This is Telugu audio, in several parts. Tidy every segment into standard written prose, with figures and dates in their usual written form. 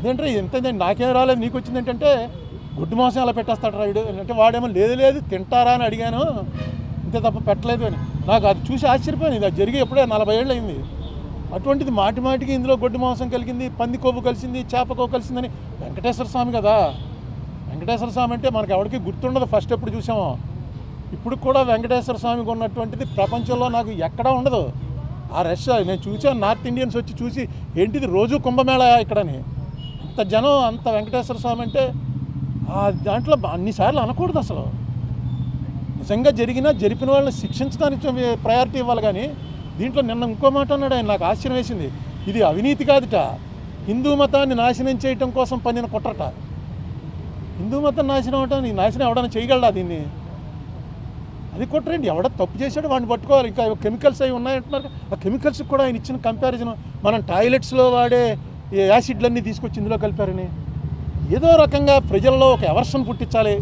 అదేంటే ఎంత నాకేం రాలేదు నీకు వచ్చింది ఏంటంటే గుడ్డు మాంసం అలా పెట్టేస్తాడు రైడు అంటే వాడేమో లేదు తింటారా అని అడిగాను, ఇంతే తప్ప పెట్టలేదు అని. నాకు అది చూసి ఆశ్చర్యపోయింది. ఇది జరిగి ఎప్పుడే 40 ఏళ్ళు అయింది. అటువంటిది మాటికి ఇందులో గొడ్డు మాంసం కలిగింది, పంది కొవ్వు కలిసింది, చేప కొవ్వు కలిసిందని. వెంకటేశ్వర స్వామి కదా, వెంకటేశ్వర స్వామి అంటే మనకు ఎవరికి గుర్తుండదు ఫస్ట్ ఎప్పుడు చూసామో. ఇప్పుడు కూడా వెంకటేశ్వర స్వామికి ఉన్నటువంటిది ప్రపంచంలో నాకు ఎక్కడా ఉండదు. ఆ రష్ నేను చూసాను, నార్త్ ఇండియన్స్ వచ్చి చూసి ఏంటిది రోజు కుంభమేళ ఇక్కడని. అంత జనం, అంత వెంకటేశ్వర స్వామి అంటే దాంట్లో అన్నిసార్లు అనకూడదు అసలు. నిజంగా జరిపిన వాళ్ళని శిక్షించడానికి ప్రయారిటీ ఇవ్వాలి. కానీ దీంట్లో నిన్న ఇంకో మాట అన్నాడు ఆయన, నాకు ఆశ్చర్యం వేసింది. ఇది అవినీతి కాదుట, హిందూ మతాన్ని నాశనం చేయటం కోసం పన్నిన కుట్రట. హిందూ మతం నాశనం అవటం, నాశనం ఎవడన్నా చేయగలడా దీన్ని? అది కుట్రండి. ఎవడ తప్పు చేశాడు వాడిని పట్టుకోవాలి. ఇంకా కెమికల్స్ అవి ఉన్నాయంటున్నారు. ఆ కెమికల్స్కి కూడా ఆయన ఇచ్చిన కంపారిజన్, మనం టాయిలెట్స్లో వాడే యాసిడ్లన్నీ తీసుకొచ్చి ఇందులో కలిపారని. ఏదో రకంగా ప్రజల్లో ఒక ఎవర్షన్ పుట్టించాలి.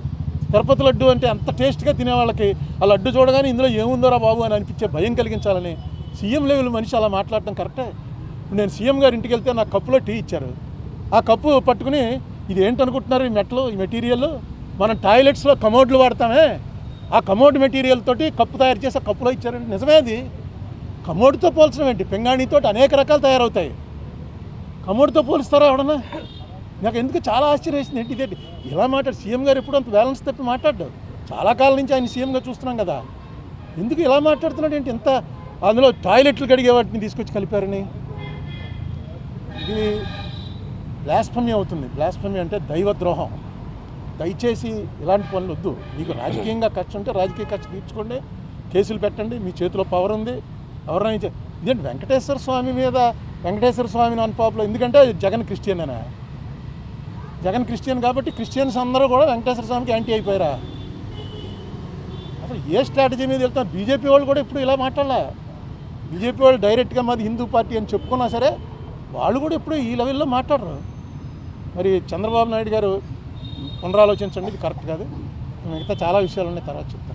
తిరుపతి లడ్డు అంటే అంత టేస్ట్గా తినేవాళ్ళకి ఆ లడ్డు చూడగానే ఇందులో ఏముందోరా బాబు అని అనిపించే భయం కలిగించాలని సీఎం లెవెల్ మనిషి అలా మాట్లాడటం కరెక్టే. ఇప్పుడు నేను సీఎం గారి ఇంటికి వెళ్తే నాకు కప్పులో టీ ఇచ్చారు. ఆ కప్పు పట్టుకుని ఇది ఏంటనుకుంటున్నారు ఈ మెటీరియల్, మనం టాయిలెట్స్లో కమోడ్లు వాడతామే, ఆ కమోడ్ మెటీరియల్ తోటి కప్పు తయారు చేసి ఆ కప్పులో ఇచ్చారండి. నిజమే, అది కమోడ్తో పోల్చడం ఏంటి? పింగాణితో అనేక రకాలు తయారవుతాయి, కమోడ్తో పోలుస్తారా ఎవడన్నా? నాకు ఎందుకు చాలా ఆశ్చర్యం వేసింది. ఏంటి ఇదేంటి ఇలా మాట్లాడు? సీఎం గారు ఎప్పుడు అంత బ్యాలెన్స్ తప్పి మాట్లాడ్డాడు. చాలా కాలం నుంచి ఆయన సీఎంగా చూస్తున్నాం కదా, ఎందుకు ఇలా మాట్లాడుతున్నాడు ఏంటి? ఎంత అందులో టాయిలెట్లు కడిగే వాటిని తీసుకొచ్చి కలిపారని. ఇది బ్లాస్ఫమీ అవుతుంది. బ్లాస్ఫమీ అంటే దైవద్రోహం. దయచేసి ఇలాంటి పనులు వద్దు. మీకు రాజకీయంగా ఖర్చు ఉంటే రాజకీయ ఖర్చు తీర్చుకోండి, కేసులు పెట్టండి, మీ చేతిలో పవర్ ఉంది. ఎవరైనా ఇదేంటి వెంకటేశ్వర స్వామి మీద వెంకటేశ్వర స్వామిని అన్పాపులో, ఎందుకంటే జగన్ క్రిస్టియన్ అనే, జగన్ క్రిస్టియన్ కాబట్టి క్రిస్టియన్స్ అందరూ కూడా వెంకటేశ్వర స్వామికి యాంటీ అయిపోయారా? అసలు ఏ స్ట్రాటజీ మీద వెళ్తారు? బీజేపీ వాళ్ళు కూడా ఇప్పుడు ఇలా మాట్లాడాల. బీజేపీ వాళ్ళు డైరెక్ట్గా మాది హిందూ పార్టీ అని చెప్పుకున్నా సరే వాళ్ళు కూడా ఎప్పుడు ఈ లెవెల్లో మాట్లాడరు. మరి చంద్రబాబు నాయుడు గారు పునరాలోచించండి, ఇది కరెక్ట్ కాదు. మిగతా చాలా విషయాలు ఉన్నాయి, తర్వాత చెప్తాను.